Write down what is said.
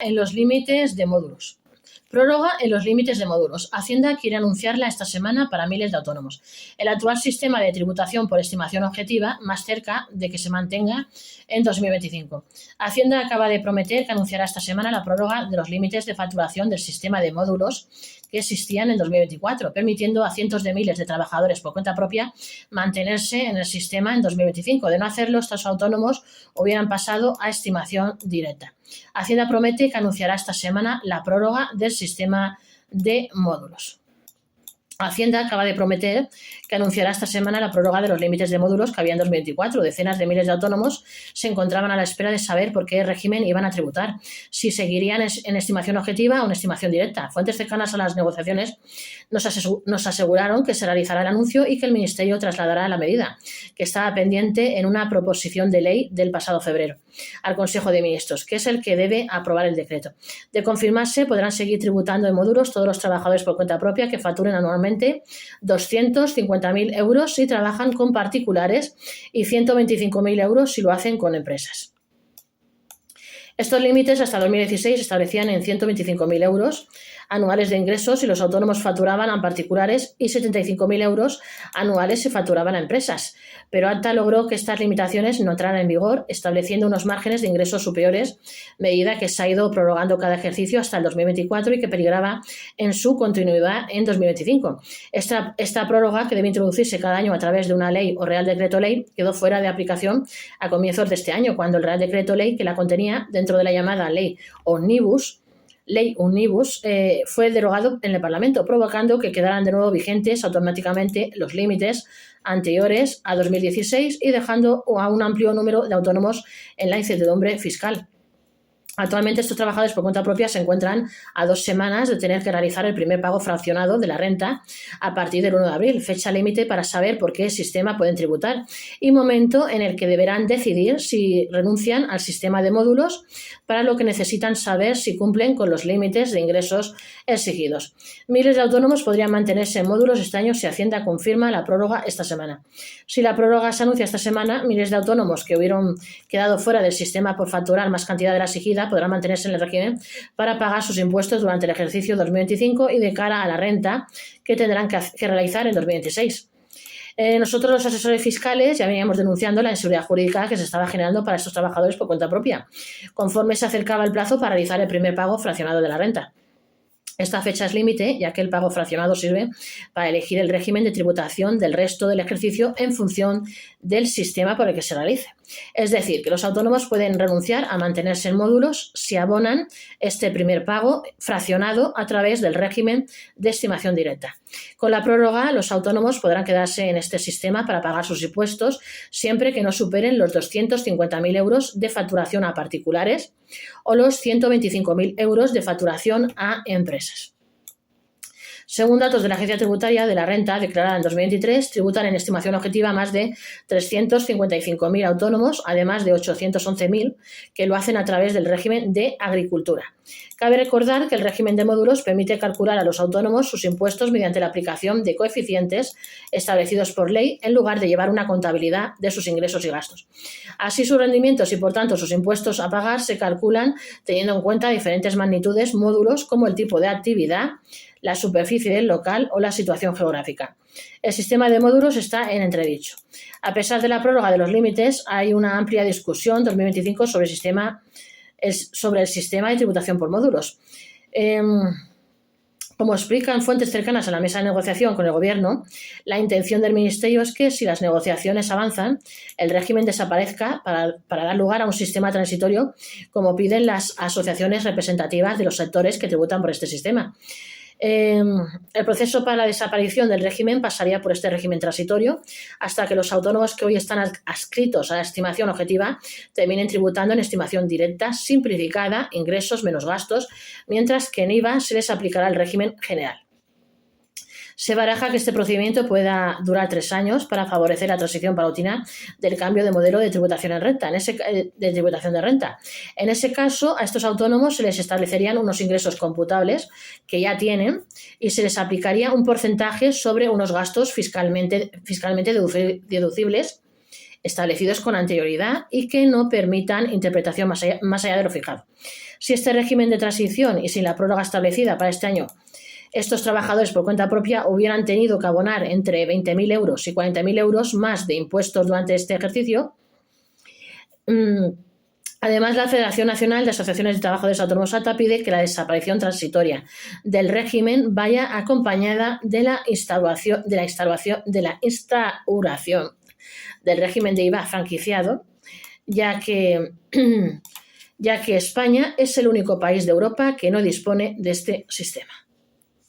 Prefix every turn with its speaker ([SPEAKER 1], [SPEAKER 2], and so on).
[SPEAKER 1] En los límites de módulos. Prórroga en los límites de módulos. Hacienda quiere anunciarla esta semana para miles de autónomos. El actual sistema de tributación por estimación objetiva más cerca de que se mantenga en 2025. Hacienda acaba de prometer que anunciará esta semana la prórroga de los límites de facturación del sistema de módulos que existían en 2024, permitiendo a cientos de miles de trabajadores por cuenta propia mantenerse en el sistema en 2025. De no hacerlo, estos autónomos hubieran pasado a estimación directa. Hacienda promete que anunciará esta semana la prórroga del sistema de módulos. Hacienda acaba de prometer que anunciará esta semana la prórroga de los límites de módulos que había en 2024. Decenas de miles de autónomos se encontraban a la espera de saber por qué régimen iban a tributar, si seguirían en estimación objetiva o en estimación directa. Fuentes cercanas a las negociaciones nos aseguraron que se realizará el anuncio y que el Ministerio trasladará la medida, que estaba pendiente en una proposición de ley del pasado febrero, al Consejo de Ministros, que es el que debe aprobar el decreto. De confirmarse, podrán seguir tributando en módulos todos los trabajadores por cuenta propia que facturen anualmente 250.000 euros si trabajan con particulares y 125.000 euros si lo hacen con empresas. Estos límites hasta 2016 se establecían en 125.000 euros anuales de ingresos si los autónomos facturaban a particulares y 75.000 euros anuales si facturaban a empresas. Pero ATA logró que estas limitaciones no entraran en vigor, estableciendo unos márgenes de ingresos superiores, medida que se ha ido prorrogando cada ejercicio hasta el 2024 y que peligraba en su continuidad en 2025. Esta prórroga, que debe introducirse cada año a través de una ley o Real Decreto Ley, quedó fuera de aplicación a comienzos de este año, cuando el Real Decreto Ley que la contenía dentro de la llamada Ley Omnibus, fue derogado en el Parlamento, provocando que quedaran de nuevo vigentes automáticamente los límites anteriores a 2016 y dejando a un amplio número de autónomos en la incertidumbre fiscal. Actualmente estos trabajadores por cuenta propia se encuentran a 2 semanas de tener que realizar el primer pago fraccionado de la renta a partir del 1 de abril, fecha límite para saber por qué sistema pueden tributar, y momento en el que deberán decidir si renuncian al sistema de módulos, para lo que necesitan saber si cumplen con los límites de ingresos exigidos. Miles de autónomos podrían mantenerse en módulos este año si Hacienda confirma la prórroga esta semana. Si la prórroga se anuncia esta semana, miles de autónomos que hubieran quedado fuera del sistema por facturar más cantidad de la exigida podrán mantenerse en el régimen para pagar sus impuestos durante el ejercicio 2025 y de cara a la renta que tendrán que realizar en 2026. Nosotros, los asesores fiscales, ya veníamos denunciando la inseguridad jurídica que se estaba generando para estos trabajadores por cuenta propia, conforme se acercaba el plazo para realizar el primer pago fraccionado de la renta. Esta fecha es límite, ya que el pago fraccionado sirve para elegir el régimen de tributación del resto del ejercicio en función del sistema por el que se realice. Es decir, que los autónomos pueden renunciar a mantenerse en módulos si abonan este primer pago fraccionado a través del régimen de estimación directa. Con la prórroga, los autónomos podrán quedarse en este sistema para pagar sus impuestos siempre que no superen los 250.000 euros de facturación a particulares o los 125.000 euros de facturación a empresas. Según datos de la Agencia Tributaria de la Renta declarada en 2023, tributan en estimación objetiva más de 355.000 autónomos, además de 811.000 que lo hacen a través del régimen de agricultura. Cabe recordar que el régimen de módulos permite calcular a los autónomos sus impuestos mediante la aplicación de coeficientes establecidos por ley en lugar de llevar una contabilidad de sus ingresos y gastos. Así, sus rendimientos y, por tanto, sus impuestos a pagar se calculan teniendo en cuenta diferentes magnitudes módulos como el tipo de actividad, la superficie del local o la situación geográfica. El sistema de módulos está en entredicho. A pesar de la prórroga de los límites, hay una amplia discusión en 2025 sobre el sistema de tributación por módulos. Como explican fuentes cercanas a la mesa de negociación con el Gobierno, la intención del Ministerio es que, si las negociaciones avanzan, el régimen desaparezca para dar lugar a un sistema transitorio, como piden las asociaciones representativas de los sectores que tributan por este sistema. El proceso para la desaparición del régimen pasaría por este régimen transitorio hasta que los autónomos que hoy están adscritos a la estimación objetiva terminen tributando en estimación directa, simplificada, ingresos menos gastos, mientras que en IVA se les aplicará el régimen general. Se baraja que este procedimiento pueda durar 3 años para favorecer la transición paulatina del cambio de modelo de tributación de renta. En ese caso, a estos autónomos se les establecerían unos ingresos computables que ya tienen y se les aplicaría un porcentaje sobre unos gastos fiscalmente deducibles establecidos con anterioridad y que no permitan interpretación más allá de lo fijado. Si este régimen de transición y sin la prórroga establecida para este año, estos trabajadores por cuenta propia hubieran tenido que abonar entre 20.000 euros y 40.000 euros más de impuestos durante este ejercicio. Además, la Federación Nacional de Asociaciones de Trabajadores Autónomos ATA pide que la desaparición transitoria del régimen vaya acompañada de la instauración del régimen de IVA franquiciado, ya que España es el único país de Europa que no dispone de este sistema.